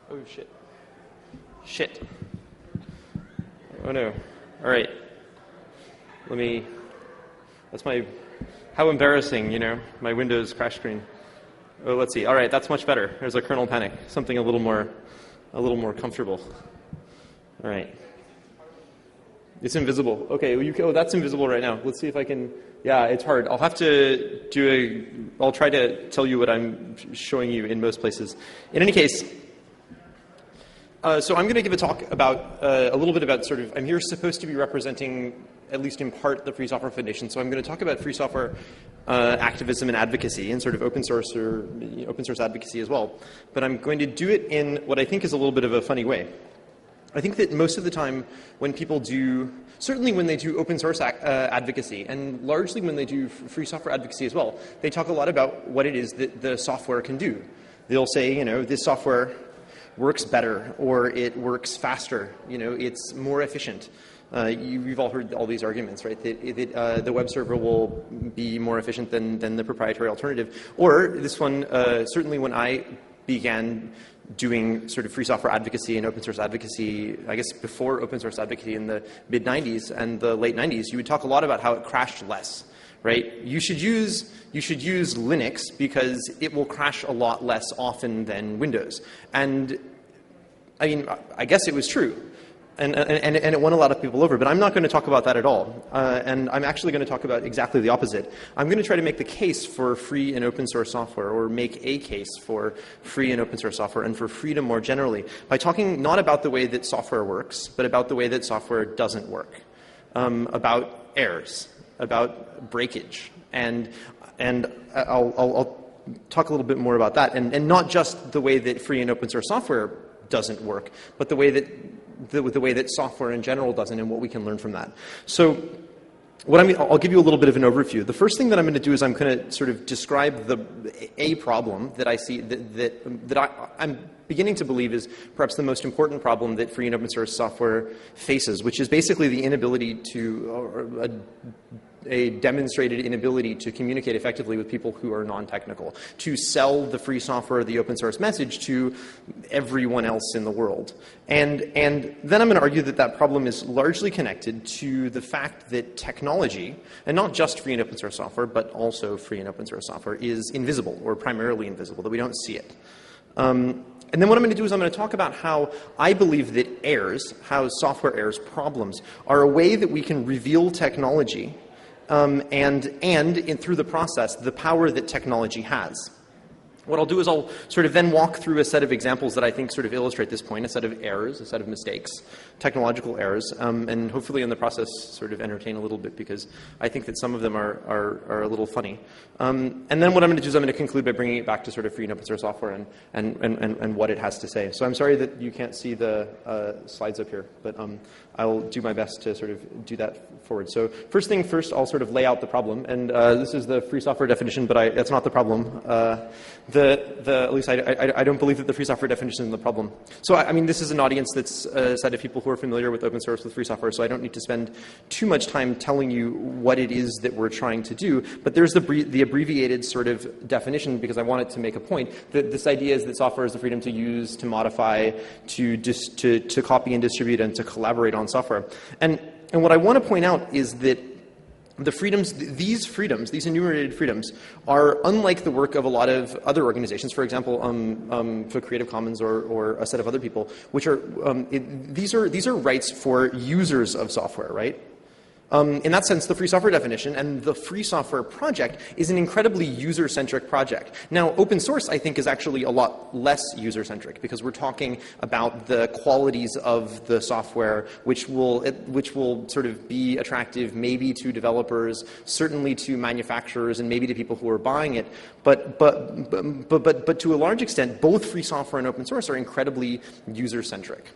Oh, shit. Shit. Oh, no. All right. How embarrassing, you know, my Windows crash screen. Oh, let's see. All right, that's much better. There's a kernel panic, something a little more comfortable. All right. It's invisible. Okay, well, that's invisible right now. Let's see if I can. Yeah, it's hard. I'll have to I'll try to tell you what I'm showing you in most places. In any case, so I'm going to give a talk about a little bit about I'm here supposed to be representing, at least in part, the Free Software Foundation. So I'm going to talk about free software activism and advocacy and sort of open source advocacy as well. But I'm going to do it in what I think is a little bit of a funny way. I think that most of the time when people do, certainly when they do open source advocacy, and largely when they do free software advocacy as well, they talk a lot about what it is that the software can do. They'll say, you know, this software works better, or it works faster, you know, it's more efficient. You've all heard all these arguments, right? That the web server will be more efficient than the proprietary alternative. Or this one, certainly when I began doing sort of free software advocacy and open source advocacy, I guess before open source advocacy in the mid-90s and the late 90s, you would talk a lot about how it crashed less, right? You should use Linux because it will crash a lot less often than Windows. And I mean, I guess it was true. And it won a lot of people over, but I'm not going to talk about that at all. And I'm actually going to talk about exactly the opposite. I'm going to try to make the case for free and open source software, or make a case for free and open source software and for freedom more generally, by talking not about the way that software works, but about the way that software doesn't work, about errors, about breakage, and I'll talk a little bit more about that, and not just the way that free and open source software doesn't work, but the way that software in general doesn't, and what we can learn from that. So I'll give you a little bit of an overview. The first thing that I'm going to do is I'm going to sort of describe a problem that I see that I'm beginning to believe is perhaps the most important problem that free and open source software faces, which is basically the inability to, a demonstrated inability to communicate effectively with people who are non-technical, to sell the free software, the open source message to everyone else in the world. And then I'm going to argue that that problem is largely connected to the fact that technology, and not just free and open source software, but also free and open source software, is invisible, or primarily invisible, that we don't see it. And then what I'm going to do is I'm going to talk about how I believe that errors, how software errors, problems, are a way that we can reveal technology and through the process, the power that technology has. What I'll do is I'll sort of then walk through a set of examples that I think sort of illustrate this point, a set of errors, a set of mistakes, technological errors, and hopefully in the process sort of entertain a little bit, because I think that some of them are a little funny. And then what I'm going to do is I'm going to conclude by bringing it back to sort of free and open source software and what it has to say. So I'm sorry that you can't see the slides up here, but I'll do my best to sort of do that forward. So first thing first, I'll sort of lay out the problem, and this is the free software definition, but that's not the problem. At least I don't believe that the free software definition is the problem. So I mean, this is an audience that's a set of people who are familiar with open source, with free software, so I don't need to spend too much time telling you what it is that we're trying to do. But there's the abbreviated sort of definition, because I wanted to make a point that this idea is that software is the freedom to use, to modify, to copy and distribute, and to collaborate on software. And what I want to point out is that the freedoms, these enumerated freedoms, are unlike the work of a lot of other organizations. For example, for Creative Commons or a set of other people, which are these are rights for users of software, right? In that sense, the free software definition and the free software project is an incredibly user-centric project. Now, open source, I think, is actually a lot less user-centric, because we're talking about the qualities of the software, which will sort of be attractive maybe to developers, certainly to manufacturers, and maybe to people who are buying it. But to a large extent, both free software and open source are incredibly user-centric.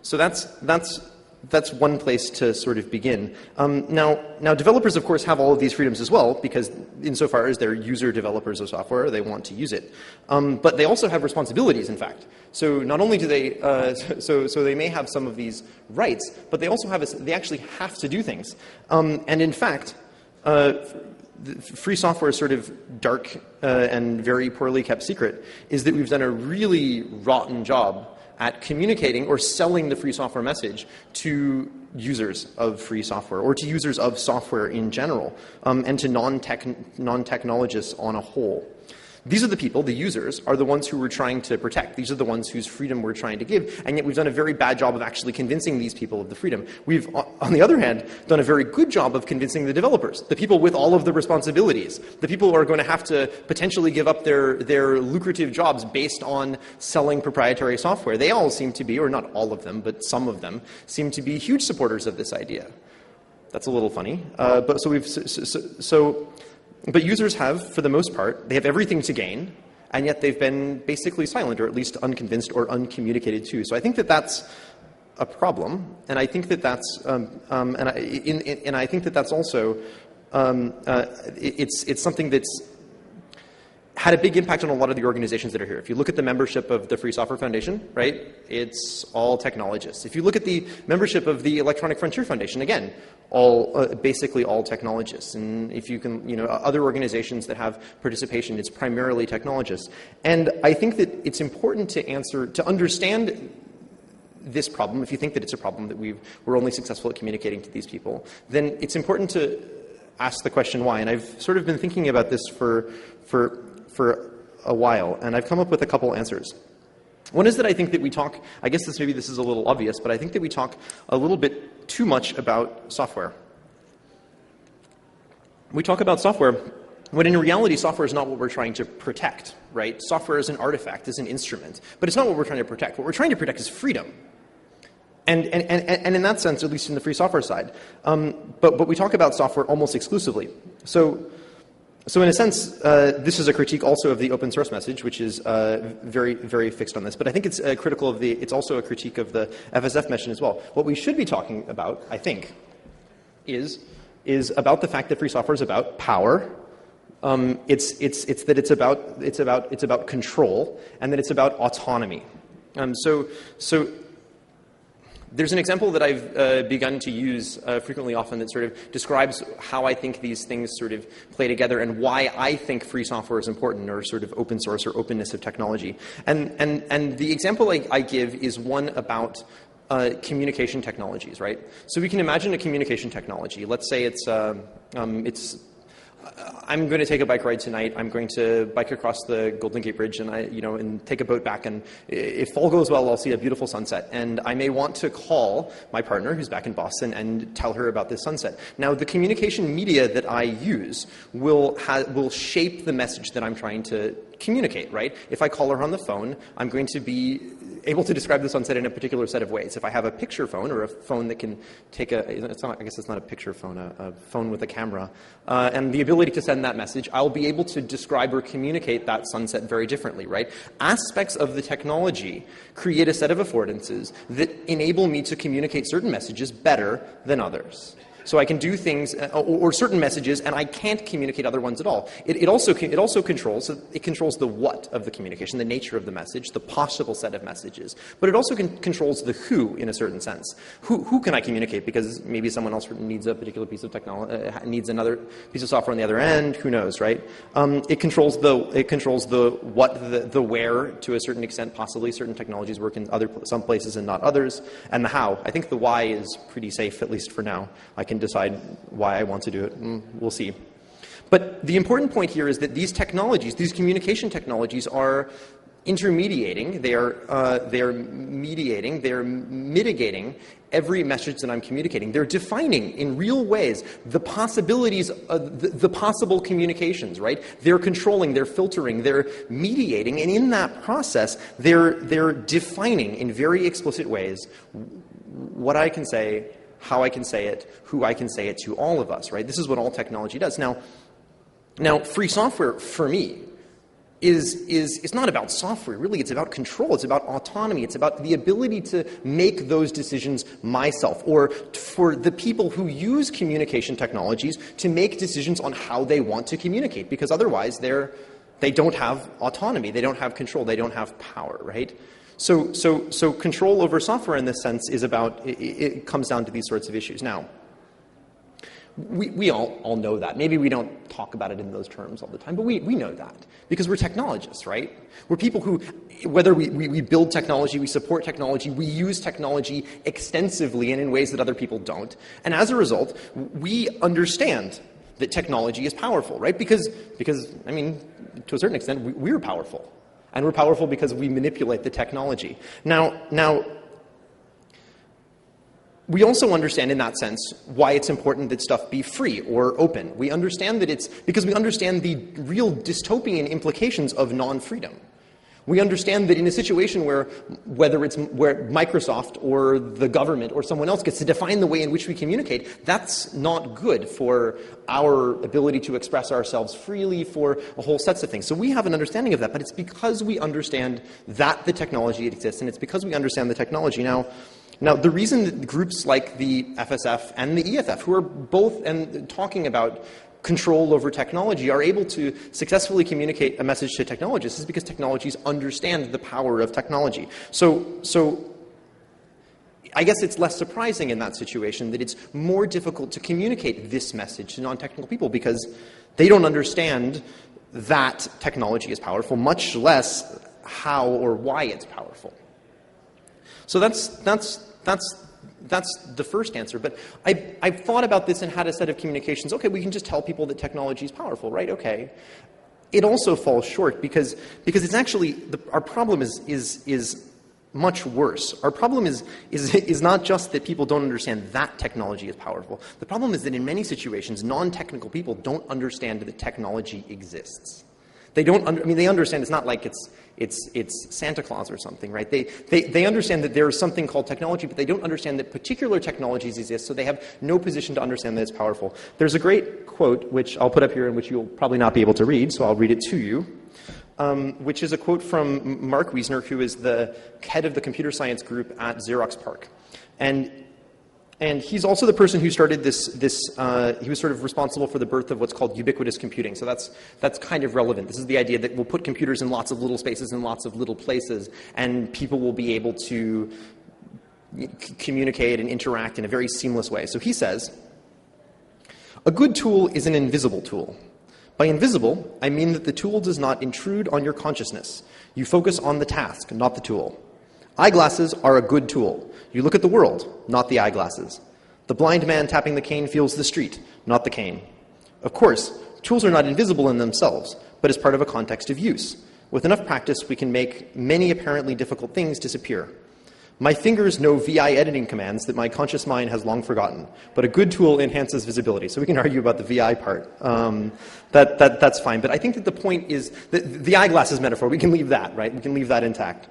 So that's one place to sort of begin. Now, developers, of course, have all of these freedoms as well, because insofar as they're user developers of software, they want to use it. But they also have responsibilities, in fact. So not only do they, so they may have some of these rights, but they also have, they actually have to do things. And in fact, free software's sort of dark and very poorly kept secret is that we've done a really rotten job at communicating or selling the free software message to users of free software or to users of software in general, and to non-technologists on a whole. These are the people, the users, are the ones who we're trying to protect. These are the ones whose freedom we're trying to give, and yet we've done a very bad job of actually convincing these people of the freedom. We've, on the other hand, done a very good job of convincing the developers, the people with all of the responsibilities, the people who are going to have to potentially give up their lucrative jobs based on selling proprietary software. They all seem to be, or not all of them, but some of them, seem to be huge supporters of this idea. That's a little funny. But users have, for the most part, they have everything to gain, and yet they've been basically silent, or at least unconvinced or uncommunicated to. So I think that that's a problem, and I think that that's, and I think that that's also, it's something that's had a big impact on a lot of the organizations that are here. If you look at the membership of the Free Software Foundation, right, it's all technologists. If you look at the membership of the Electronic Frontier Foundation, again, basically all technologists. And if you can, other organizations that have participation, it's primarily technologists. And I think that it's important to understand this problem. If you think that it's a problem that we're only successful at communicating to these people, then it's important to ask the question why. And I've sort of been thinking about this for a while, and I've come up with a couple answers. One is that I think that we talk, I guess maybe this is a little obvious, but I think that we talk a little bit too much about software. We talk about software when in reality software is not what we're trying to protect, right? Software is an artifact, is an instrument, but it's not what we're trying to protect. What we're trying to protect is freedom. And in that sense, at least in the free software side, but we talk about software almost exclusively. So in a sense, this is a critique also of the open source message, which is very, very fixed on this. But I think it's critical of it's also a critique of the FSF mission as well. What we should be talking about, I think, is about the fact that free software is about power. It's about control, and that it's about autonomy. So there's an example that I've begun to use frequently often that sort of describes how I think these things sort of play together and why I think free software is important, or sort of open source or openness of technology. And the example I give is one about communication technologies, right? So we can imagine a communication technology. Let's say I'm going to take a bike ride tonight. I'm going to bike across the Golden Gate Bridge and take a boat back. And if all goes well, I'll see a beautiful sunset. And I may want to call my partner, who's back in Boston, and tell her about this sunset. Now, the communication media that I use will shape the message that I'm trying to communicate, right? If I call her on the phone, I'm going to be able to describe the sunset in a particular set of ways. If I have a picture phone, or a phone that can take I guess it's not a picture phone, a phone with a camera, and the ability to send that message, I'll be able to describe or communicate that sunset very differently, right? Aspects of the technology create a set of affordances that enable me to communicate certain messages better than others. So I can do things, or certain messages, and I can't communicate other ones at all. It also controls the what of the communication, the nature of the message, the possible set of messages. But it also controls the who in a certain sense. Who can I communicate? Because maybe someone else needs a particular piece of technology, needs another piece of software on the other end. Who knows, right? It controls the what, the where to a certain extent. Possibly certain technologies work in some places and not others, and the how. I think the why is pretty safe, at least for now. I can decide why I want to do it. We'll see. But the important point here is that these technologies, these communication technologies, are intermediating. They are mediating. They are mitigating every message that I'm communicating. They're defining in real ways the possibilities, the possible communications, right? They're controlling, they're filtering, they're mediating, and in that process, they're defining in very explicit ways what I can say, how I can say it, who I can say it to, all of us, right? This is what all technology does. Now, free software, for me, is not about software, really. It's about control. It's about autonomy. It's about the ability to make those decisions myself, or for the people who use communication technologies to make decisions on how they want to communicate, because otherwise they don't have autonomy. They don't have control. They don't have power, right? So control over software in this sense is about, it comes down to these sorts of issues. Now, We all know that. Maybe we don't talk about it in those terms all the time, but we know that because we're technologists, right? We're people who, whether we build technology, we support technology, we use technology extensively and in ways that other people don't. And as a result, we understand that technology is powerful, right? Because I mean, to a certain extent, we're powerful. And we're powerful because we manipulate the technology. Now, we also understand in that sense why it's important that stuff be free or open. We understand that it's because we understand the real dystopian implications of non-freedom. We understand that in a situation where Microsoft or the government or someone else gets to define the way in which we communicate, that's not good for our ability to express ourselves freely, for a whole sets of things. So we have an understanding of that, but it's because we understand that the technology exists, and it's because we understand the technology. Now, the reason that groups like the FSF and the EFF, who are both talking about control over technology, are able to successfully communicate a message to technologists is because technologies understand the power of technology. So I guess it's less surprising in that situation that it's more difficult to communicate this message to non-technical people because they don't understand that technology is powerful, much less how or why it's powerful. So that's the first answer. But I've thought about this and had a set of communications. Okay, we can just tell people that technology is powerful, right? Okay. It also falls short because it's actually our problem is much worse. Our problem is not just that people don't understand that technology is powerful. The problem is that in many situations, non-technical people don't understand that technology exists. They don't. They understand. It's not like it's Santa Claus or something, right? They understand that there is something called technology, but they don't understand that particular technologies exist. So they have no position to understand that it's powerful. There's a great quote which I'll put up here, and which you'll probably not be able to read, so I'll read it to you. Which is a quote from Mark Wiesner, who is the head of the computer science group at Xerox PARC, and he's also the person who started this. He was sort of responsible for the birth of what's called ubiquitous computing. So that's kind of relevant. This is the idea that we'll put computers in lots of little spaces in lots of little places, and people will be able to communicate and interact in a very seamless way. So he says, "A good tool is an invisible tool. By invisible, I mean that the tool does not intrude on your consciousness. You focus on the task, not the tool. Eyeglasses are a good tool. You look at the world, not the eyeglasses. The blind man tapping the cane feels the street, not the cane. Of course, tools are not invisible in themselves, but as part of a context of use. With enough practice, we can make many apparently difficult things disappear. My fingers know VI editing commands that my conscious mind has long forgotten, but a good tool enhances visibility." So we can argue about the VI part. That's fine. But I think that the point is that the eyeglasses metaphor, we can leave that, right? We can leave that intact.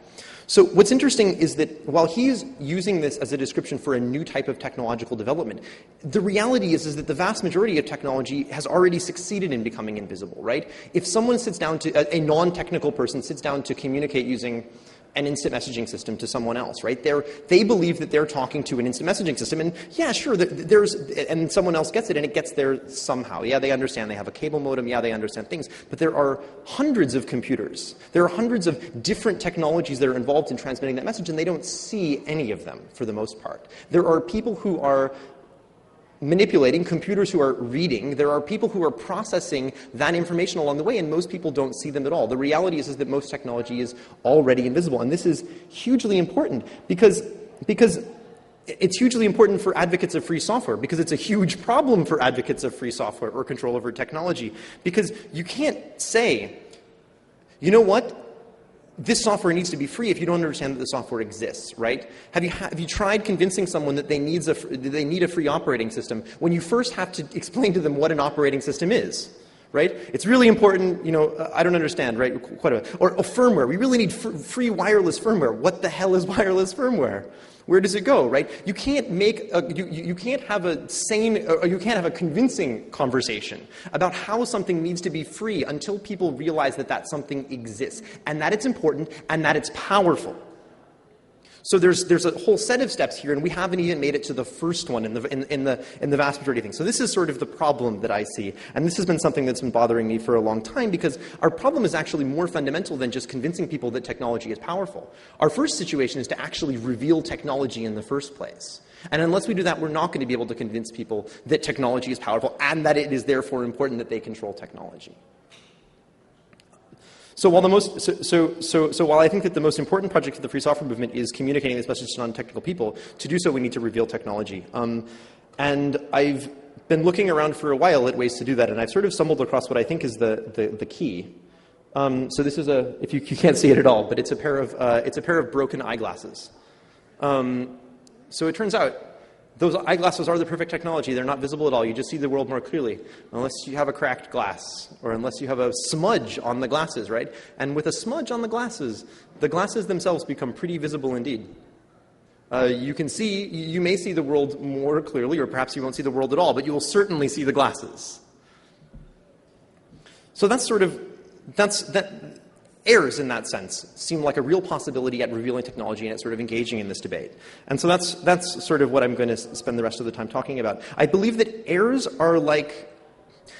So what's interesting is that while he's using this as a description for a new type of technological development, the reality is that the vast majority of technology has already succeeded in becoming invisible, right? If someone sits down to, a non-technical person sits down to communicate using an instant messaging system to someone else, right? They believe that they're talking to an instant messaging system, and yeah, sure, and someone else gets it, and it gets there somehow. Yeah, they understand. They have a cable modem. Yeah, they understand things. But there are hundreds of computers. There are hundreds of different technologies that are involved in transmitting that message, and they don't see any of them for the most part. There are people who are manipulating, computers who are reading. There are people who are processing that information along the way, and most people don't see them at all. The reality is that most technology is already invisible, and this is hugely important because it's hugely important for advocates of free software, because it's a huge problem for advocates of free software or control over technology, because you can't say, you know what? This software needs to be free if you don't understand that the software exists, right? Have you tried convincing someone that they need a free operating system when you first have to explain to them what an operating system is, right? It's really important, I don't understand, right? Or firmware. We really need free wireless firmware. What the hell is wireless firmware? Where does it go, right? You can't you can't have a sane, or you can't have a convincing conversation about how something needs to be free until people realize that that something exists, and that it's important, and that it's powerful. So there's a whole set of steps here, and we haven't even made it to the first one in the vast majority of things. So this is sort of the problem that I see, and this has been something that's been bothering me for a long time, because our problem is actually more fundamental than just convincing people that technology is powerful. Our first situation is to actually reveal technology in the first place. And unless we do that, we're not going to be able to convince people that technology is powerful and that it is therefore important that they control technology. So while while I think that the most important project of the free software movement is communicating this message to non-technical people, to do so we need to reveal technology. And I've been looking around for a while at ways to do that, and I've sort of stumbled across what I think is the key. So this is if you can't see it at all, but it's a pair of broken eyeglasses. So it turns out those eyeglasses are the perfect technology. They're not visible at all. You just see the world more clearly, unless you have a cracked glass or unless you have a smudge on the glasses, right? And with a smudge on the glasses themselves become pretty visible indeed. You may see the world more clearly, or perhaps you won't see the world at all, but you will certainly see the glasses. So errors in that sense seem like a real possibility at revealing technology and at sort of engaging in this debate. And so that's sort of what I'm going to spend the rest of the time talking about. I believe that errors are like,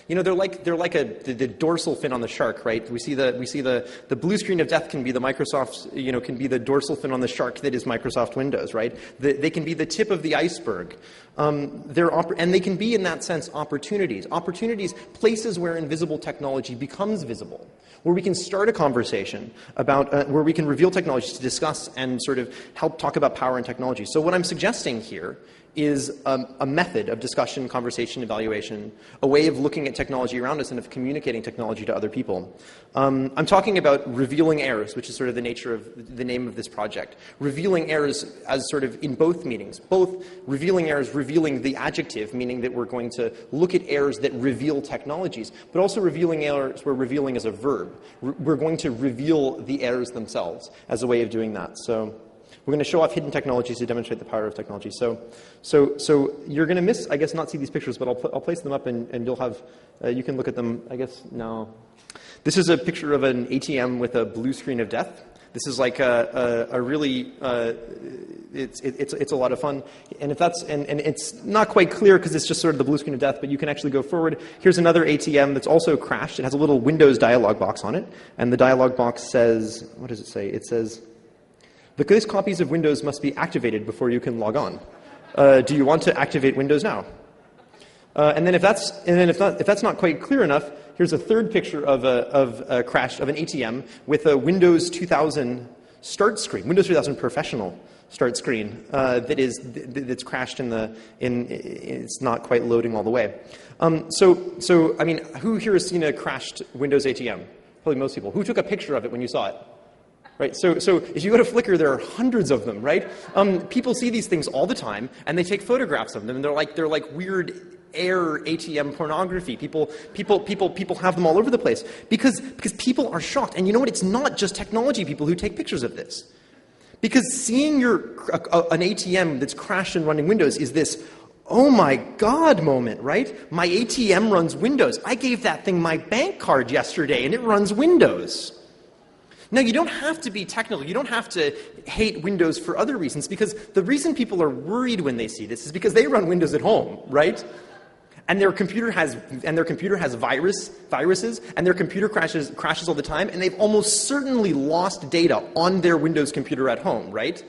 they're like the dorsal fin on the shark, right? We see the blue screen of death can be the Microsoft, can be the dorsal fin on the shark that is Microsoft Windows, right? They can be the tip of the iceberg. And they can be, in that sense, opportunities. Opportunities, places where invisible technology becomes visible, where we can start a conversation about, where we can reveal technology to discuss and sort of help talk about power and technology. So what I'm suggesting here is a method of discussion, conversation, evaluation, a way of looking at technology around us and of communicating technology to other people. I'm talking about revealing errors, which is sort of the nature of the name of this project. Revealing errors as sort of in both meanings. Both revealing errors, revealing the adjective, meaning that we're going to look at errors that reveal technologies, but also revealing errors where revealing is a verb. We're going to reveal the errors themselves as a way of doing that. So we're going to show off hidden technologies to demonstrate the power of technology. So you're going to not see these pictures, but I'll place them up and you'll have, you can look at them, I guess, now. This is a picture of an ATM with a blue screen of death. This is like a really, it's a lot of fun. And it's not quite clear because it's just sort of the blue screen of death, but you can actually go forward. Here's another ATM that's also crashed. It has a little Windows dialog box on it. And the dialog box says, what does it say? It says, "These copies of Windows must be activated before you can log on. Do you want to activate Windows now?" And then if that's not quite clear enough, here's a third picture of a crash of an ATM with a Windows 2000 start screen, Windows 2000 professional start screen that's crashed it's not quite loading all the way. So I mean, who here has seen a crashed Windows ATM? Probably most people. Who took a picture of it when you saw it? Right, so if you go to Flickr, there are hundreds of them, right? People see these things all the time, and they take photographs of them, and they're like weird air ATM pornography. People have them all over the place because people are shocked. And you know what? It's not just technology people who take pictures of this, because seeing an ATM that's crashed and running Windows is this, oh my God moment, right? My ATM runs Windows. I gave that thing my bank card yesterday, and it runs Windows. Now, you don't have to be technical. You don't have to hate Windows for other reasons, because the reason people are worried when they see this is because they run Windows at home, right? And their computer has viruses, and their computer crashes all the time, and they've almost certainly lost data on their Windows computer at home, right?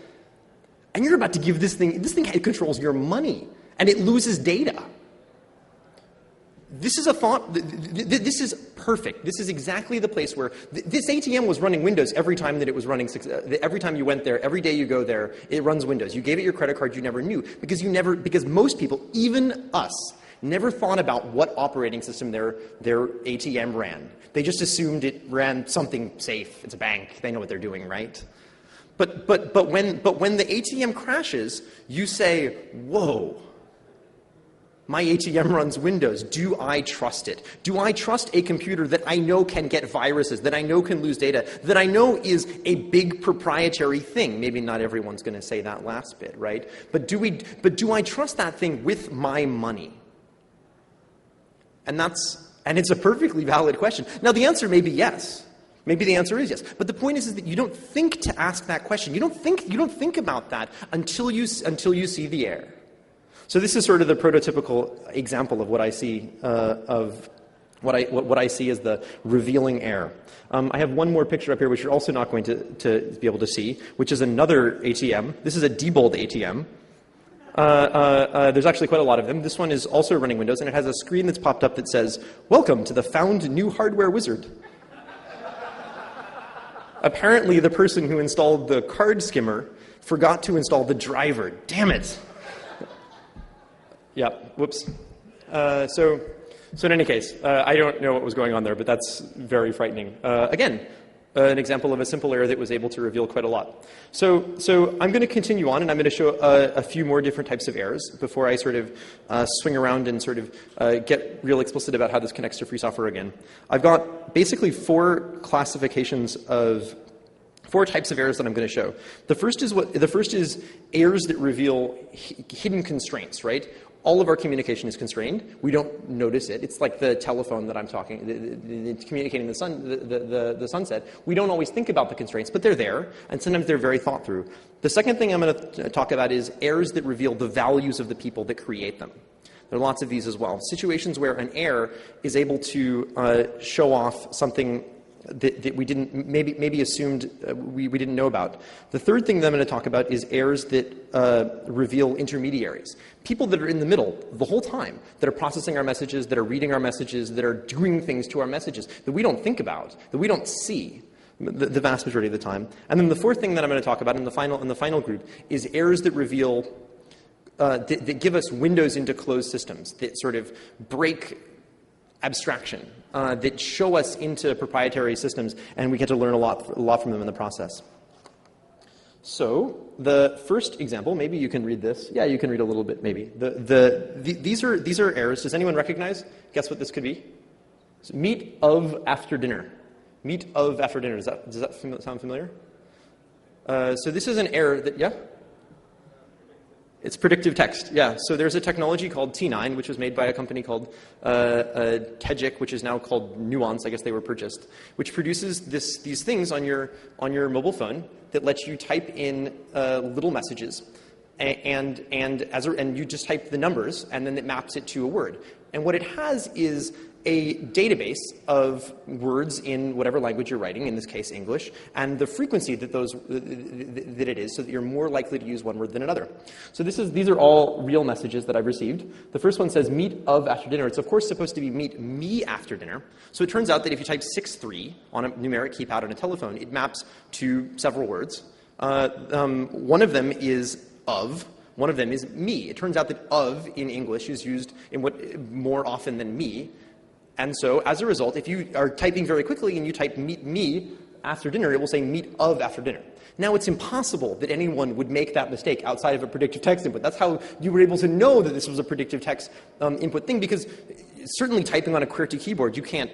And you're about to give this thing controls your money, and it loses data. This is this is perfect. This is exactly the place where this ATM was running Windows every time that it was running. Every time you went there, every day you go there, it runs Windows. You gave it your credit card, you never knew, because most people, even us, never thought about what operating system their ATM ran. They just assumed it ran something safe. It's a bank. They know what they're doing, right? But when the ATM crashes, you say, "Whoa. My ATM runs Windows. Do I trust it? Do I trust a computer that I know can get viruses, that I know can lose data, that I know is a big proprietary thing?" Maybe not everyone's going to say that last bit, right? But do I trust that thing with my money? And it's a perfectly valid question. Now, the answer may be yes. Maybe the answer is yes. But the point is that you don't think to ask that question. You don't think about that until you see the error. So this is sort of the prototypical example of what I see of what I see as the revealing error. I have one more picture up here, which you're also not going to be able to see, which is another ATM. This is a Diebold ATM. There's actually quite a lot of them. This one is also running Windows, and it has a screen that's popped up that says, "Welcome to the found new hardware wizard." Apparently, the person who installed the card skimmer forgot to install the driver. Damn it. Yeah, whoops. So in any case, I don't know what was going on there, but that's very frightening. Again, an example of a simple error that was able to reveal quite a lot. So I'm going to continue on, and I'm going to show a few more different types of errors before I sort of swing around and sort of get real explicit about how this connects to free software again. I've got basically four types of errors that I'm going to show. The first is errors that reveal hidden constraints, right? All of our communication is constrained. We don't notice it. It's like the telephone that I'm communicating the sunset. We don't always think about the constraints, but they're there, and sometimes they're very thought through. The second thing I'm going to talk about is errors that reveal the values of the people that create them. There are lots of these as well. Situations where an error is able to show off something that we didn't maybe assumed we didn't know about. The third thing that I'm going to talk about is errors that reveal intermediaries, people that are in the middle the whole time, that are processing our messages, that are reading our messages, that are doing things to our messages that we don't think about, that we don't see the vast majority of the time. And then the fourth thing that I'm going to talk about in the final group is errors that reveal that give us windows into closed systems, that sort of break abstraction, that show us into proprietary systems, and we get to learn a lot from them in the process. So the first example, maybe you can read this. Yeah, you can read a little bit, maybe. These are errors. Does anyone recognize? Guess what this could be? So, meet of after dinner. Meet of after dinner. Does that sound familiar? So this is an error that, yeah? It's predictive text, yeah. So there's a technology called T9, which was made by a company called Tegic, which is now called Nuance. I guess they were purchased, which produces these things on your mobile phone that lets you type in little messages, and you just type the numbers, and then it maps it to a word. And what it has is a database of words in whatever language you're writing, in this case English, and the frequency that it is, so that you're more likely to use one word than another. So these are all real messages that I've received. The first one says meet of after dinner. It's of course supposed to be meet me after dinner. So it turns out that if you type 63 on a numeric keypad on a telephone, it maps to several words. One of them is of. One of them is me. It turns out that of in English is used more often than me. And so, as a result, if you are typing very quickly and you type meet me after dinner, it will say meet of after dinner. Now, it's impossible that anyone would make that mistake outside of a predictive text input. That's how you were able to know that this was a predictive text input thing, because certainly typing on a QWERTY keyboard, you can't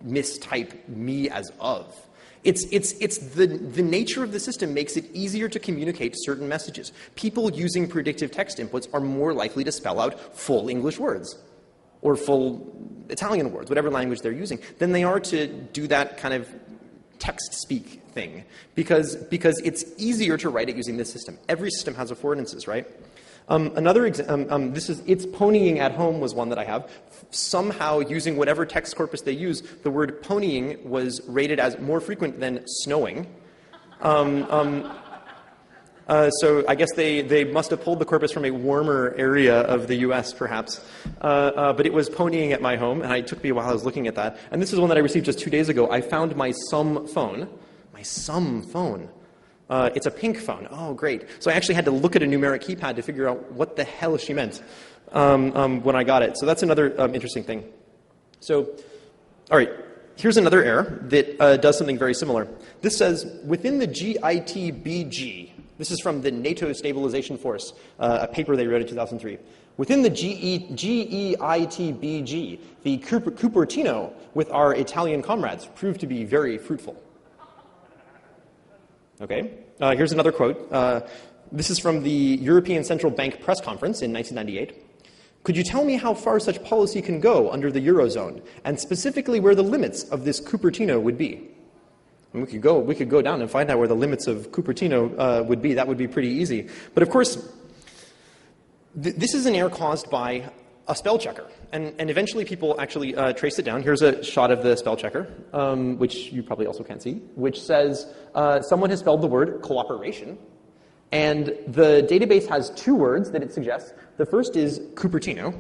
mistype me as of. It's the nature of the system makes it easier to communicate certain messages. People using predictive text inputs are more likely to spell out full English words, or full Italian words, whatever language they're using, than they are to do that kind of text speak thing, because it's easier to write it using this system. Every system has affordances, right? Another example, it's ponying at home was one that I have. Somehow, using whatever text corpus they use, the word ponying was rated as more frequent than snowing. So I guess they must have pulled the corpus from a warmer area of the U.S., perhaps. But it was ponying at my home, and it took me a while. I was looking at that. And this is one that I received just 2 days ago. I found my Sum phone. My Sum phone. It's a pink phone. Oh, great. So I actually had to look at a numeric keypad to figure out what the hell she meant when I got it. So that's another interesting thing. So, all right. Here's another error that does something very similar. This says, within the GITBG, this is from the NATO Stabilization Force, a paper they wrote in 2003. Within the GEITBG, the Cupertino with our Italian comrades proved to be very fruitful. Okay, here's another quote. This is from the European Central Bank press conference in 1998. Could you tell me how far such policy can go under the Eurozone, and specifically where the limits of this Cupertino would be? And we could go down and find out where the limits of Cupertino would be. That would be pretty easy. But of course, this is an error caused by a spell checker. And eventually people actually trace it down. Here's a shot of the spell checker, which you probably also can't see, which says someone has spelled the word cooperation. And the database has two words that it suggests. The first is Cupertino,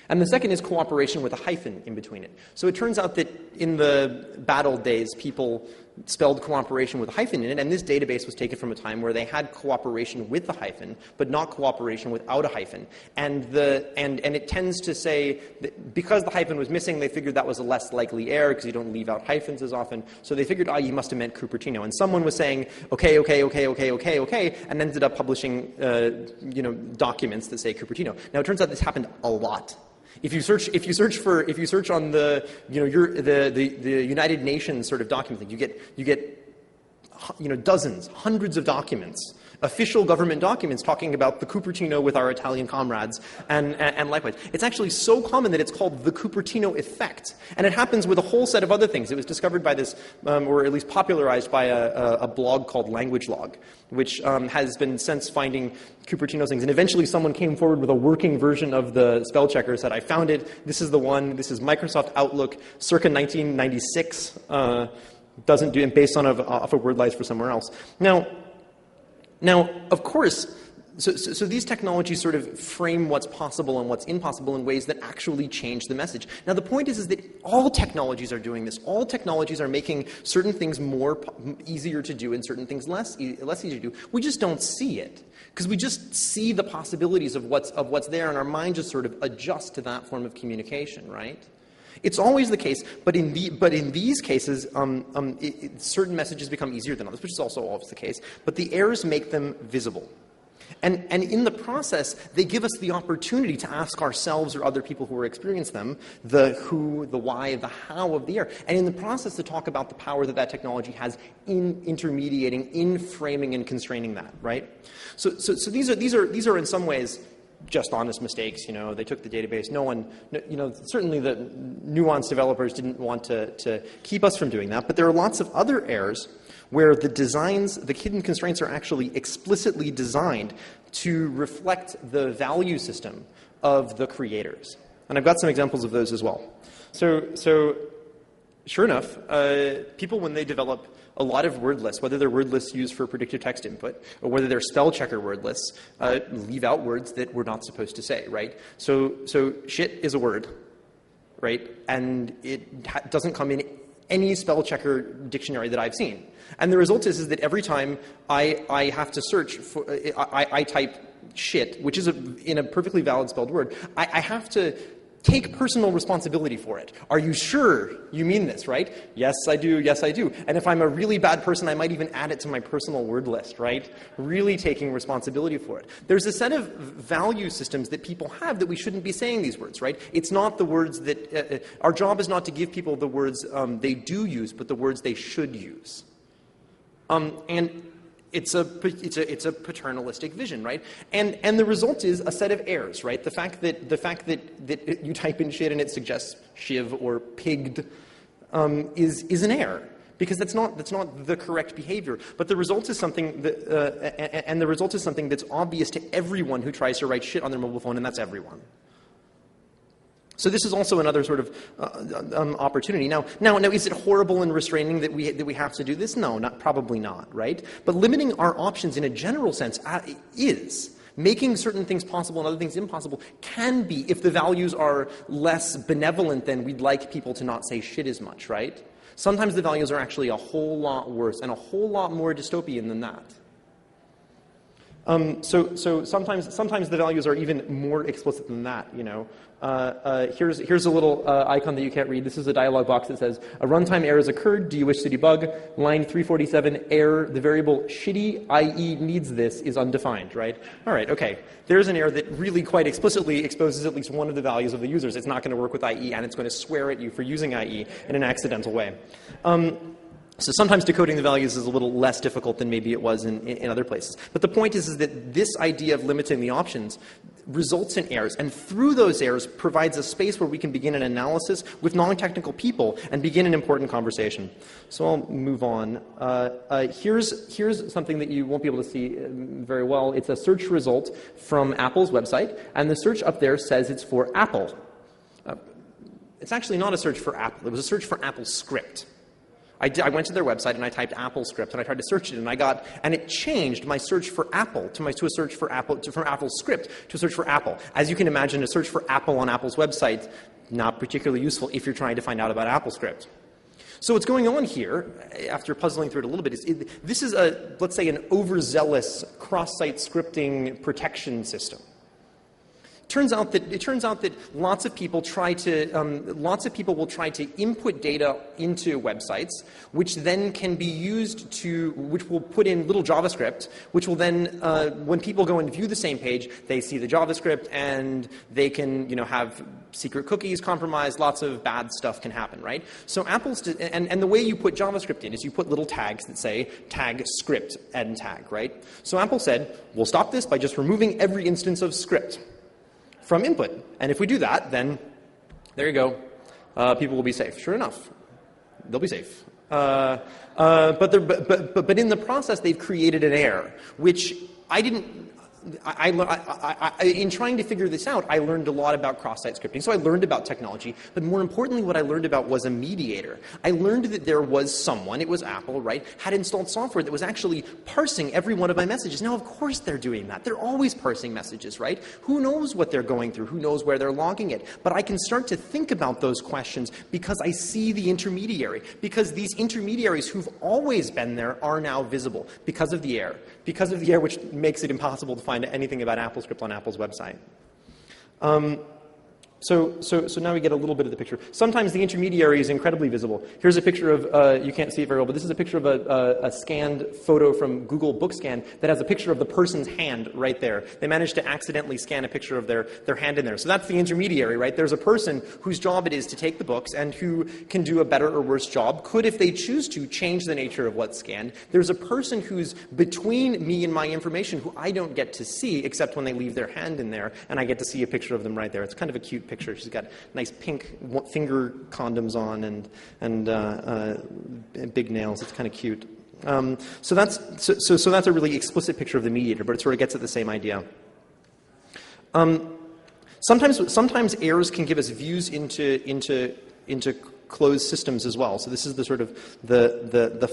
and the second is cooperation with a hyphen in between it. So it turns out that in the bad old days, people spelled cooperation with a hyphen in it, and this database was taken from a time where they had cooperation with the hyphen, but not cooperation without a hyphen. And it tends to say that because the hyphen was missing, they figured that was a less likely error because you don't leave out hyphens as often. So they figured, you must have meant Cupertino. And someone was saying, okay, and ended up publishing documents that say Cupertino. Now it turns out this happened a lot. If you search on the the United Nations sort of document thing, you get dozens, hundreds of documents, official government documents talking about the Cupertino with our Italian comrades, and likewise. It's actually so common that it's called the Cupertino effect, and it happens with a whole set of other things. It was discovered by this, or at least popularized by a blog called LanguageLog, which has been since finding Cupertino things. And eventually someone came forward with a working version of the spell checker, said, I found it, this is the one, this is Microsoft Outlook, circa 1996, doesn't do it based on off of word lies for somewhere else. Now, of course, so these technologies sort of frame what's possible and what's impossible in ways that actually change the message. Now, the point is that all technologies are doing this. All technologies are making certain things easier to do and certain things less easy to do. We just don't see it because we just see the possibilities of what's there, and our mind just sort of adjusts to that form of communication, right? It's always the case, but in these cases, certain messages become easier than others, which is also always the case. But the errors make them visible. And in the process, they give us the opportunity to ask ourselves or other people who are experiencing them the who, the why, the how of the error. And in the process, to talk about the power that technology has in intermediating, in framing and constraining that, right? So these are in some ways just honest mistakes. They took the database. No one, certainly the nuanced developers didn't want to keep us from doing that. But there are lots of other errors where the hidden constraints are actually explicitly designed to reflect the value system of the creators. And I've got some examples of those as well. So sure enough, people, when they develop a lot of word lists, whether they're word lists used for predictive text input or whether they're spell checker word lists, leave out words that we're not supposed to say, right? So shit is a word, right? And it doesn't come in any spell checker dictionary that I've seen. And the result is that every time I have to search for, I type shit, which is in a perfectly valid spelled word, I have to take personal responsibility for it. Are you sure you mean this, right? Yes, I do. Yes, I do. And if I'm a really bad person, I might even add it to my personal word list, right? Really taking responsibility for it. There's a set of value systems that people have that we shouldn't be saying these words, right? It's not the words that, our job is not to give people the words they do use, but the words they should use. And it's a paternalistic vision, right? And the result is a set of errors, right? The fact that you type in shit and it suggests shiv or pigged is an error because that's not the correct behavior. But the result is something that's obvious to everyone who tries to write shit on their mobile phone, and that's everyone. So this is also another sort of opportunity. Now, is it horrible and restraining that we have to do this? No, probably not, right? But limiting our options in a general sense is. Making certain things possible and other things impossible can be if the values are less benevolent than we'd like people to not say shit as much, right? Sometimes the values are actually a whole lot worse and a whole lot more dystopian than that. So sometimes the values are even more explicit than that, Here's a little icon that you can't read. This is a dialog box that says, a runtime error has occurred. Do you wish to debug? Line 347, error, the variable shitty, i.e. needs this, is undefined, right? All right, okay. There's an error that really quite explicitly exposes at least one of the values of the users. It's not going to work with IE, and it's going to swear at you for using IE in an accidental way. So sometimes decoding the values is a little less difficult than maybe it was in other places. But the point is that this idea of limiting the options results in errors, and through those errors provides a space where we can begin an analysis with non-technical people and begin an important conversation. So I'll move on. Here's something that you won't be able to see very well. It's a search result from Apple's website, and the search up there says it's for Apple. It's actually not a search for Apple. It was a search for Apple script. I went to their website and I typed Apple script and I tried to search it and it changed my search for Apple to a search for Apple, from Apple script to a search for Apple. As you can imagine, a search for Apple on Apple's website, not particularly useful if you're trying to find out about Apple script. So what's going on here, after puzzling through it a little bit, is this is let's say, an overzealous cross-site scripting protection system. It turns out that lots of people will try to input data into websites, which then can be used which will put in little JavaScript, which will then, when people go and view the same page, they see the JavaScript and they can, have secret cookies compromised. Lots of bad stuff can happen, right? So and the way you put JavaScript in is you put little tags that say tag script end tag, right? So Apple said, we'll stop this by just removing every instance of script from input. And if we do that, then there you go. People will be safe. Sure enough, they'll be safe. But in the process, they've created an error, which I didn't. In trying to figure this out, I learned a lot about cross-site scripting. So I learned about technology, but more importantly, what I learned about was a mediator. I learned that there was someone, it was Apple, right, had installed software that was actually parsing every one of my messages. Now, of course they're doing that. They're always parsing messages, right? Who knows what they're going through? Who knows where they're logging it? But I can start to think about those questions because I see the intermediary, because these intermediaries who've always been there are now visible because of the error. Because of the error, which makes it impossible to find anything about AppleScript on Apple's website. So now we get a little bit of the picture. Sometimes the intermediary is incredibly visible. Here's a picture of, you can't see it very well, but this is a picture of a scanned photo from Google BookScan that has a picture of the person's hand right there. They managed to accidentally scan a picture of their hand in there. So that's the intermediary, right? There's a person whose job it is to take the books and who can do a better or worse job, could, if they choose to, change the nature of what's scanned. There's a person who's between me and my information who I don't get to see except when they leave their hand in there, and I get to see a picture of them right there. It's kind of a cute picture. She's got nice pink finger condoms on and big nails. It's kind of cute. So that's a really explicit picture of the mediator, but it sort of gets at the same idea. Sometimes errors can give us views into closed systems as well. So this is the sort of the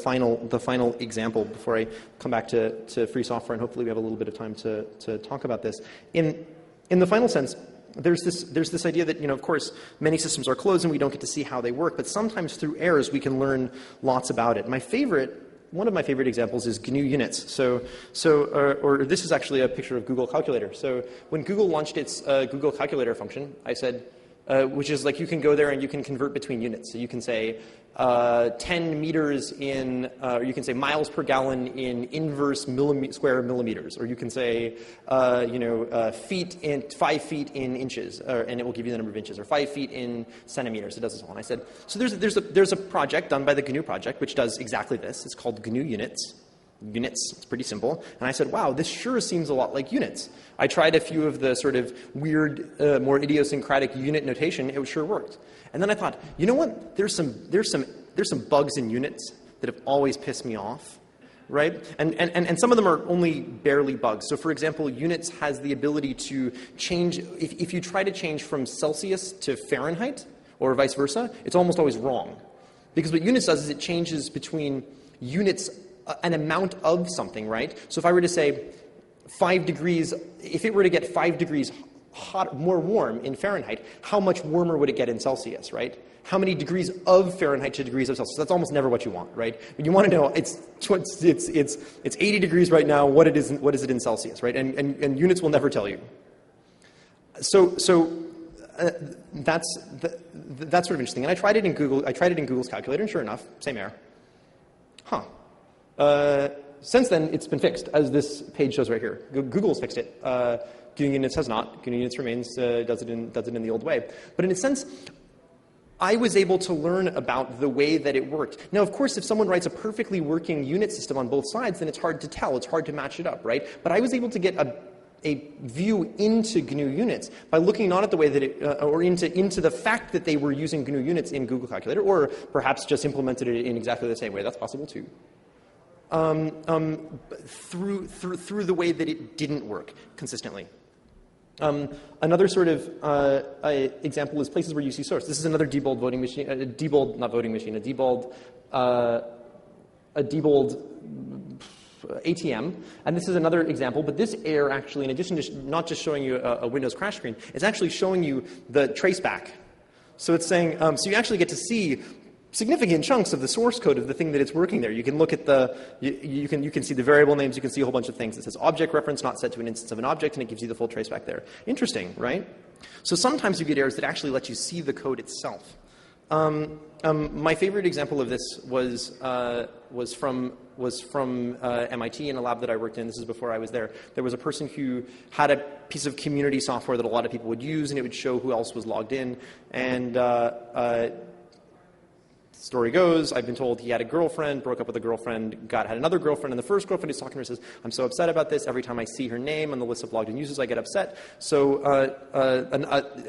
final example before I come back to free software, and hopefully we have a little bit of time to talk about this. In the final sense, there's this idea that, of course, many systems are closed and we don't get to see how they work, but sometimes through errors we can learn lots about it. One of my favorite examples is GNU units. Or this is actually a picture of Google Calculator. So when Google launched its Google Calculator function, I said, which is like you can go there and you can convert between units. So you can say 10 meters in, or you can say miles per gallon in inverse square millimeters, or you can say, 5 feet in inches, and it will give you the number of inches, or 5 feet in centimeters. It does this all. And I said, so there's a project done by the GNU project which does exactly this. It's called GNU Units. It's pretty simple. And I said, wow, this sure seems a lot like units. I tried a few of the sort of weird, more idiosyncratic unit notation. It sure worked. And then I thought, you know what? There's some bugs in units that have always pissed me off, right? And some of them are only barely bugs. So for example, units has the ability to change, if you try to change from Celsius to Fahrenheit, or vice versa, it's almost always wrong. Because what units does is it changes between units, an amount of something, right? So if I were to say 5 degrees, if it were to get 5 degrees more warm in Fahrenheit, how much warmer would it get in Celsius, right? How many degrees of Fahrenheit to degrees of Celsius? That's almost never what you want, right? You want to know it's 80 degrees right now. What is it in Celsius, right? And units will never tell you. So that's sort of interesting. And I tried it in Google's calculator, and sure enough, same error. Since then, it's been fixed, as this page shows right here. Google's fixed it. GNU Units has not. GNU Units remains, does it in the old way. But in a sense, I was able to learn about the way that it worked. Now, of course, if someone writes a perfectly working unit system on both sides, then it's hard to tell. It's hard to match it up, right? But I was able to get view into GNU units by looking not at the way that it, or into the fact that they were using GNU units in Google Calculator, or perhaps just implemented it in exactly the same way. That's possible too. Through the way that it didn't work consistently. Another sort of example is places where you see source. This is another debold voting machine, a debold ATM, and this is another example, but this error actually, in addition to not just showing you a Windows crash screen, it's actually showing you the traceback. So it's saying, so you actually get to see significant chunks of the source code of the thing that it's working there. You can look at you can see the variable names, you can see a whole bunch of things. It says object reference not set to an instance of an object, and it gives you the full traceback there. Interesting, right? So sometimes you get errors that actually let you see the code itself. My favorite example of this was from MIT in a lab that I worked in. This is before I was there. There was a person who had a piece of community software that a lot of people would use, and it would show who else was logged in. And story goes, I've been told he had a girlfriend, broke up with a girlfriend, had another girlfriend, and the first girlfriend he's talking to her says, I'm so upset about this. Every time I see her name on the list of logged in users, I get upset. So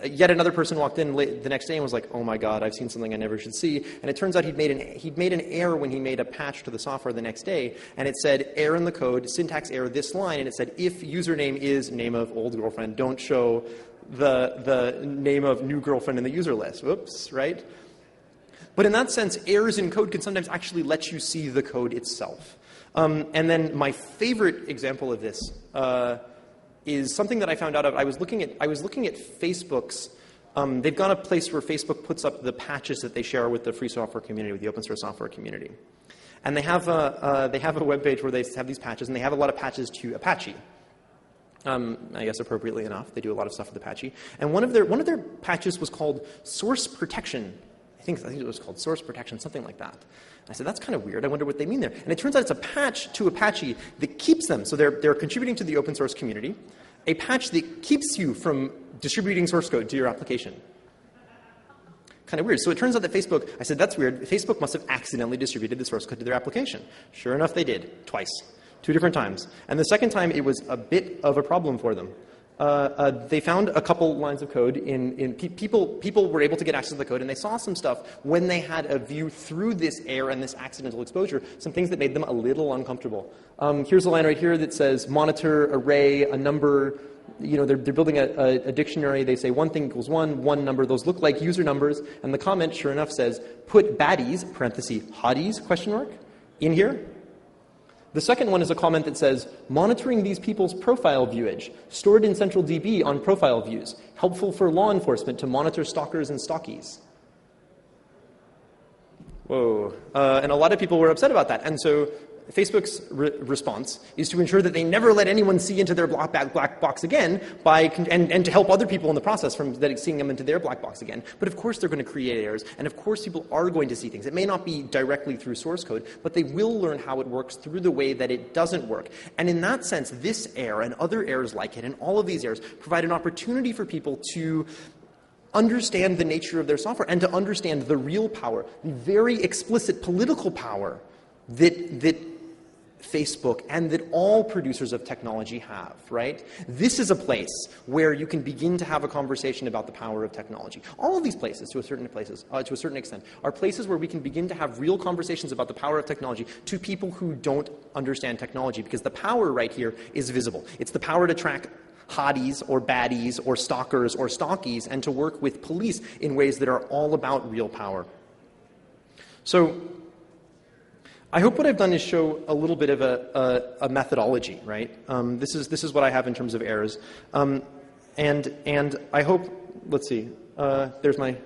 yet another person walked in the next day and was like, oh my God, I've seen something I never should see. And it turns out he'd made an error when he made a patch to the software the next day, and it said error in the code, syntax error this line, and it said if username is name of old girlfriend, don't show the name of new girlfriend in the user list. Whoops, right? But in that sense, errors in code can sometimes actually let you see the code itself. And then my favorite example of this is something that I found out of. I was looking at Facebook's. They've got a place where Facebook puts up the patches that they share with the free software community, with the open source software community. And they have a web page where they have these patches, and they have a lot of patches to Apache. I guess appropriately enough, they do a lot of stuff with Apache. And one of their patches was called Source Protection. I think it was called Source Protection, something like that. I said, that's kind of weird. I wonder what they mean there. And it turns out it's a patch to Apache that keeps them. So they're contributing to the open source community, a patch that keeps you from distributing source code to your application. Kind of weird. So it turns out that Facebook, I said, that's weird. Facebook must have accidentally distributed the source code to their application. Sure enough, they did. Twice. 2 different times. And the second time, it was a bit of a problem for them. They found a couple lines of code people were able to get access to the code, and they saw some stuff when they had a view through this error and this accidental exposure, some things that made them a little uncomfortable. Here's a line right here that says monitor, array, a number. They're building a dictionary. They say one thing equals one number. Those look like user numbers. And the comment, sure enough, says put baddies, parenthesis, hotties, question mark, in here. The second one is a comment that says, monitoring these people's profile viewage, stored in central DB on profile views, helpful for law enforcement to monitor stalkers and stalkies. Whoa. And a lot of people were upset about that. And so Facebook's response is to ensure that they never let anyone see into their black box again and to help other people in the process from seeing them into their black box again. But of course they're going to create errors, and of course people are going to see things. It may not be directly through source code, but they will learn how it works through the way that it doesn't work. And in that sense, this error and other errors like it and all of these errors provide an opportunity for people to understand the nature of their software and to understand the real power, the very explicit political power that Facebook and that all producers of technology have, right? This is a place where you can begin to have a conversation about the power of technology. All of these places, to a certain extent, are places where we can begin to have real conversations about the power of technology to people who don't understand technology, because the power right here is visible. It's the power to track hotties or baddies or stalkers or stalkies and to work with police in ways that are all about real power. So I hope what I've done is show a little bit of a methodology, right? This is what I have in terms of errors, and I hope. Let's see. There's my.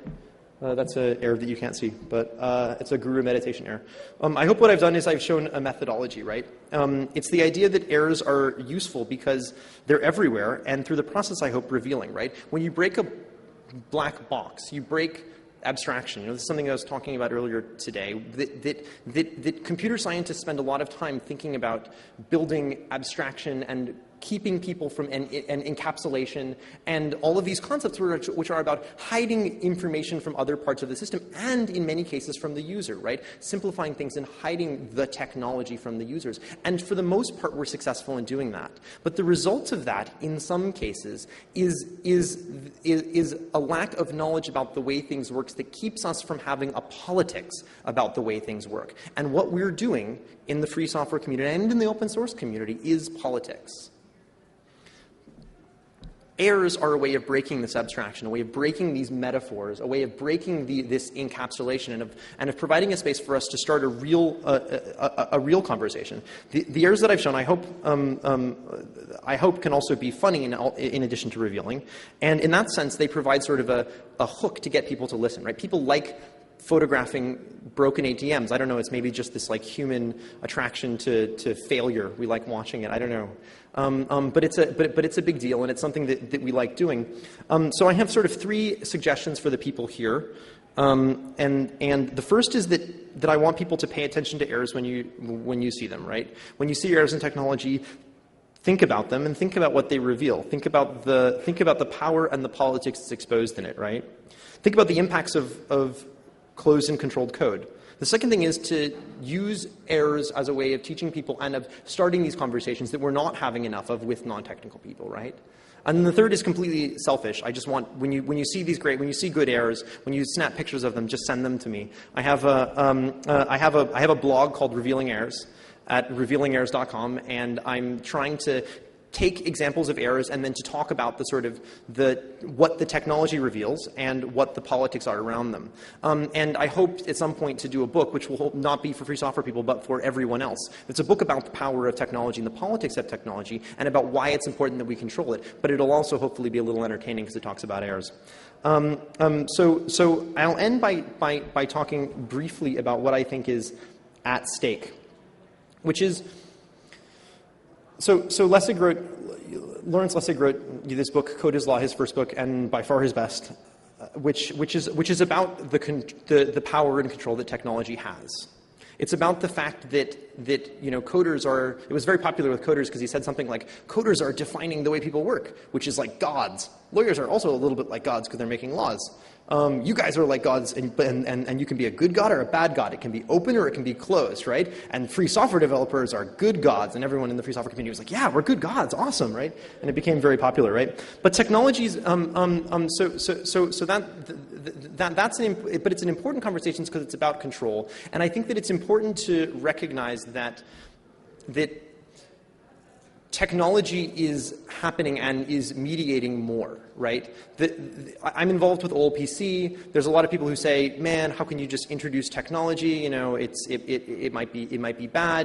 That's an error that you can't see, but it's a guru meditation error. I hope what I've done is I've shown a methodology, right? It's the idea that errors are useful because they're everywhere, and through the process, I hope revealing, right? When you break a black box, you break abstraction. This is something I was talking about earlier today, that computer scientists spend a lot of time thinking about building abstraction and keeping people from and encapsulation, and all of these concepts which are about hiding information from other parts of the system, and in many cases from the user, right? Simplifying things and hiding the technology from the users. And for the most part, we're successful in doing that. But the result of that, in some cases, is a lack of knowledge about the way things work that keeps us from having a politics about the way things work. And what we're doing in the free software community and in the open source community is politics. Errors are a way of breaking this abstraction, a way of breaking these metaphors, a way of breaking this encapsulation, and of providing a space for us to start a real conversation. The errors that I've shown, I hope, can also be funny in addition to revealing, and in that sense, they provide sort of a hook to get people to listen. Right? People like photographing broken ATMs. I don't know. It's maybe just this like human attraction to failure. We like watching it. I don't know. But it's a big deal, and it's something that we like doing. So I have sort of 3 suggestions for the people here, and the first is that I want people to pay attention to errors when you see them. Right? When you see errors in technology, think about them and think about what they reveal. Think about the power and the politics that's exposed in it. Right? Think about the impacts of closed and controlled code. The second thing is to use errors as a way of teaching people and of starting these conversations that we're not having enough of with non-technical people, right? And then the third is completely selfish. I just want, when you see good errors, when you snap pictures of them, just send them to me. I have a blog called Revealing Errors at revealingerrors.com, and I'm trying to take examples of errors and then to talk about what the technology reveals and what the politics are around them. And I hope at some point to do a book, which will not be for free software people, but for everyone else. It's a book about the power of technology and the politics of technology and about why it's important that we control it. But it'll also hopefully be a little entertaining because it talks about errors. So I'll end by talking briefly about what I think is at stake, which is, So Lawrence Lessig wrote this book, Code is Law, his first book, and by far his best, which is about the power and control that technology has. It's about the fact that coders are. It was very popular with coders because he said something like, "Coders are defining the way people work," which is like gods. Lawyers are also a little bit like gods because they're making laws. You guys are like gods, and you can be a good god or a bad god. It can be open or it can be closed, right? And free software developers are good gods, and everyone in the free software community was like, yeah, we're good gods, awesome, right? And it became very popular, right? But technologies, but it's an important conversation because it's about control, and I think that it's important to recognize that technology is happening and is mediating more, right? I'm involved with OLPC. There's a lot of people who say, "Man, how can you just introduce technology? It might be bad,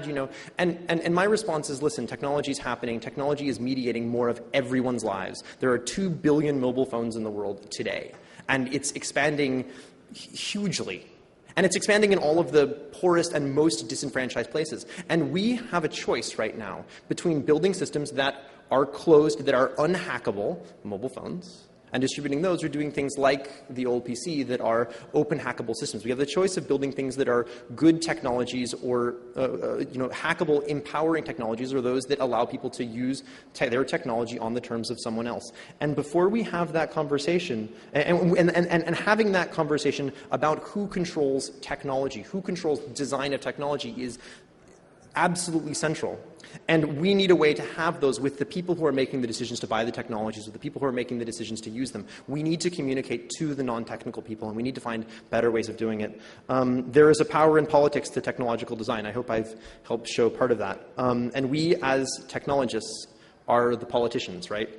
And my response is, listen, technology is happening. Technology is mediating more of everyone's lives. There are 2 billion mobile phones in the world today, and it's expanding hugely. And it's expanding in all of the poorest and most disenfranchised places. And we have a choice right now between building systems that are closed, that are unhackable, mobile phones, and distributing those, or doing things like the old PC that are open hackable systems. We have the choice of building things that are good technologies or hackable, empowering technologies, or those that allow people to use their technology on the terms of someone else. And before we have that conversation, and having that conversation about who controls technology, who controls design of technology is absolutely central. And we need a way to have those with the people who are making the decisions to buy the technologies, with the people who are making the decisions to use them. We need to communicate to the non-technical people, and we need to find better ways of doing it. There is a power in politics to technological design. I hope I've helped show part of that. And we, as technologists, are the politicians, right?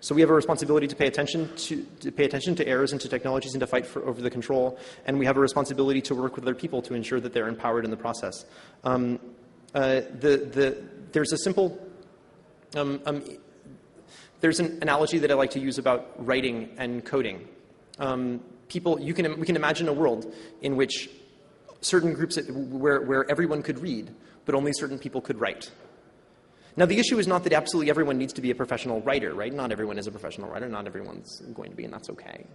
So we have a responsibility to pay attention to errors and to technologies and to fight over the control. And we have a responsibility to work with other people to ensure that they're empowered in the process. There's a simple, there's an analogy that I like to use about writing and coding. We can imagine a world in which certain groups, where everyone could read, but only certain people could write. Now, the issue is not that absolutely everyone needs to be a professional writer, right? Not everyone is a professional writer. Not everyone's going to be, and that's okay.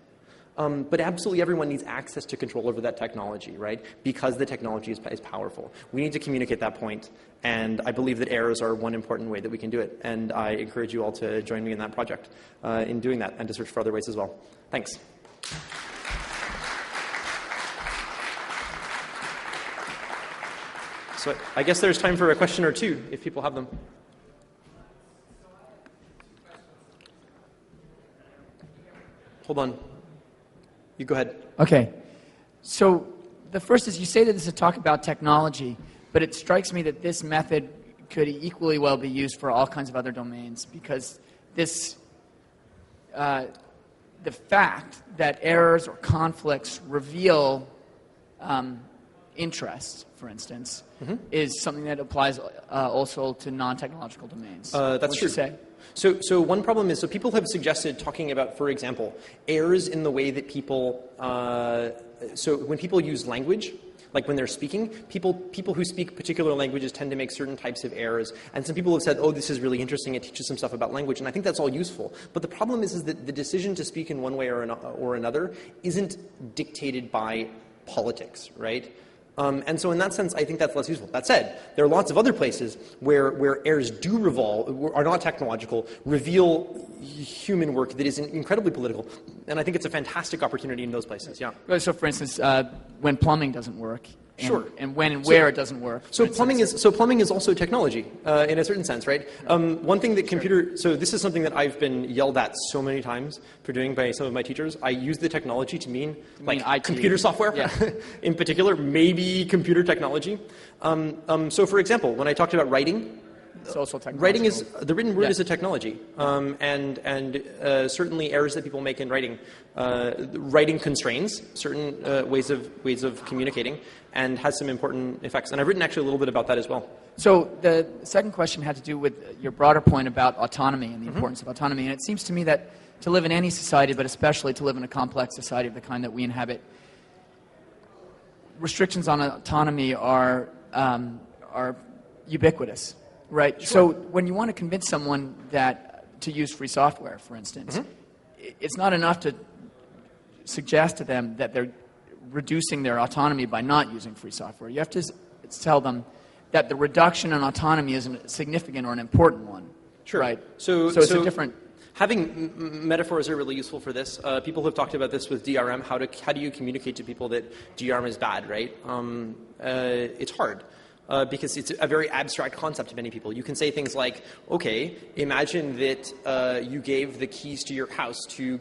But absolutely everyone needs access to control over that technology, right? Because the technology is powerful. We need to communicate that point, and I believe that errors are one important way that we can do it. And I encourage you all to join me in that project, in doing that, and to search for other ways as well. Thanks. So I guess there's time for a question or two, if people have them. Hold on. You go ahead. Okay. So the first is, you say that this is a talk about technology, but it strikes me that this method could equally well be used for all kinds of other domains, because this, the fact that errors or conflicts reveal interests, for instance, is something that applies also to non-technological domains. That's true. Say? So one problem is, so people have suggested talking about, for example, errors in the way that people, so when people use language, like when they're speaking, people who speak particular languages tend to make certain types of errors. And some people have said, oh, this is really interesting, it teaches some stuff about language. And I think that's all useful. But the problem is that the decision to speak in one way or another isn't dictated by politics, right? And so in that sense, I think that's less useful. That said, there are lots of other places where errors do are not technological, reveal human work that is incredibly political. And I think it's a fantastic opportunity in those places, yeah. So for instance, when plumbing doesn't work, and, sure. and when and where it doesn't work. So plumbing is also technology in a certain sense, right? One thing that so this is something that I've been yelled at so many times for doing by some of my teachers. I use the technology to mean like computer software, yeah. In particular, maybe computer technology. So for example, when I talked about writing, it's also writing is the written word is a technology, and certainly errors that people make in writing. Writing constrains certain ways of communicating and has some important effects. And I've written actually a little bit about that as well. So the second question had to do with your broader point about autonomy and the importance of autonomy. And it seems to me that to live in any society, but especially to live in a complex society of the kind that we inhabit, restrictions on autonomy are ubiquitous. Right. Sure. So when you want to convince someone to use free software, for instance, it's not enough to suggest to them that they're reducing their autonomy by not using free software. You have to tell them that the reduction in autonomy is a significant or an important one. Sure. Right. So it's a different. Having metaphors are really useful for this. People have talked about this with DRM. How do you communicate to people that DRM is bad? Right. It's hard. Because it's a very abstract concept to many people. You can say things like, okay, imagine that you gave the keys to your house to,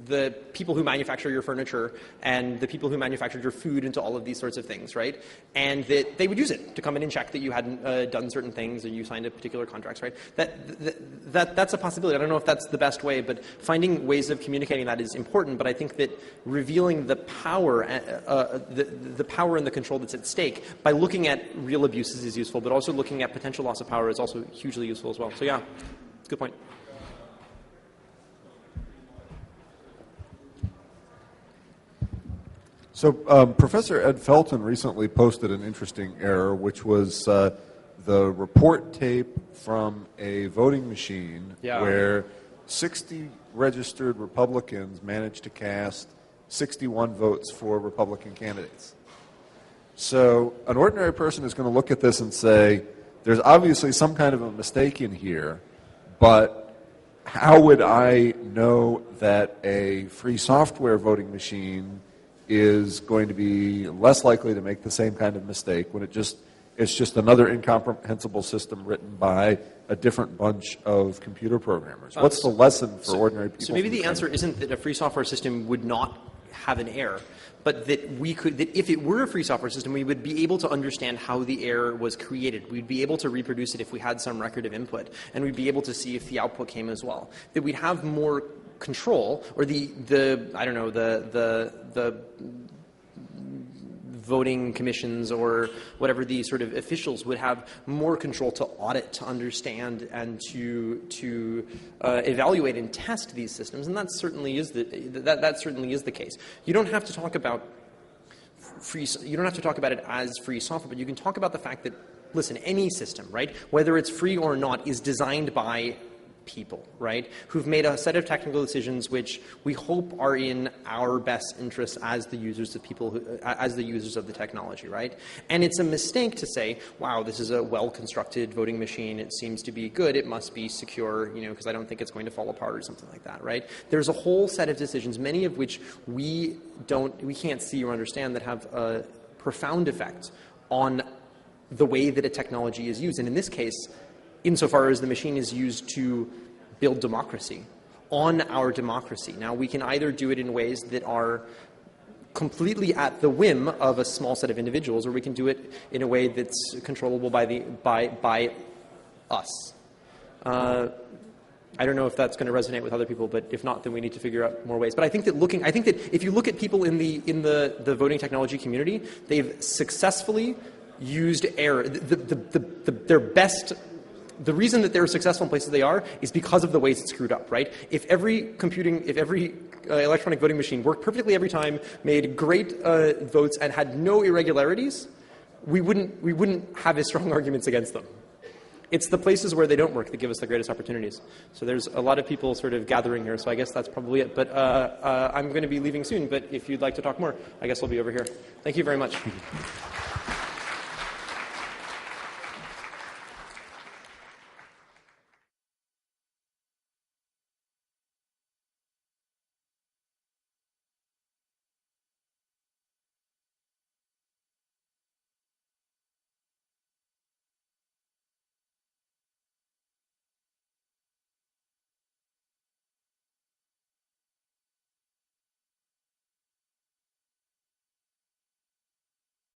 the people who manufacture your furniture and the people who manufactured your food and to all of these sorts of things, right? And that they would use it to come in and check that you hadn't done certain things and you signed a particular contracts, right? That's a possibility. I don't know if that's the best way, but finding ways of communicating that is important. But I think that revealing the power, the power and the control that's at stake by looking at real abuses is useful, but also looking at potential loss of power is also hugely useful as well. So yeah, good point. So Professor Ed Felton recently posted an interesting error, which was the report tape from a voting machine where 60 registered Republicans managed to cast 61 votes for Republican candidates. So an ordinary person is going to look at this and say, there's obviously some kind of a mistake in here, but how would I know that a free software voting machine is going to be less likely to make the same kind of mistake when it's just another incomprehensible system written by a different bunch of computer programmers? What's the lesson for ordinary people? So maybe the answer isn't that a free software system would not have an error, but that if it were a free software system, we would be able to understand how the error was created. We'd be able to reproduce it if we had some record of input, and we'd be able to see if the output came as well. That we'd have more control, or the voting commissions or whatever the sort of officials would have more control to audit, to understand, and to evaluate and test these systems. And that certainly is the case. You don't have to talk about you don't have to talk about it as free software, but you can talk about the fact that, listen, any system, right, whether it's free or not, is designed by people, right, who've made a set of technical decisions which we hope are in our best interests as the users of as the users of the technology, right? And it's a mistake to say, wow, this is a well-constructed voting machine. It seems to be good. It must be secure, because I don't think it's going to fall apart or something like that, right? There's a whole set of decisions, many of which we can't see or understand, that have a profound effect on the way that a technology is used. And in this case, insofar as the machine is used to build democracy, on our democracy. Now, we can either do it in ways that are completely at the whim of a small set of individuals, or we can do it in a way that's controllable by us. I don't know if that's going to resonate with other people, but if not, then we need to figure out more ways. But I think that if you look at people in the voting technology community, they've successfully used error. Their best. The reason that they're successful in places they are is because of the ways it's screwed up, right? If every electronic voting machine worked perfectly every time, made great votes, and had no irregularities, we wouldn't have as strong arguments against them. It's the places where they don't work that give us the greatest opportunities. So there's a lot of people sort of gathering here, so I guess that's probably it. But I'm going to be leaving soon, but if you'd like to talk more, I guess I'll be over here. Thank you very much.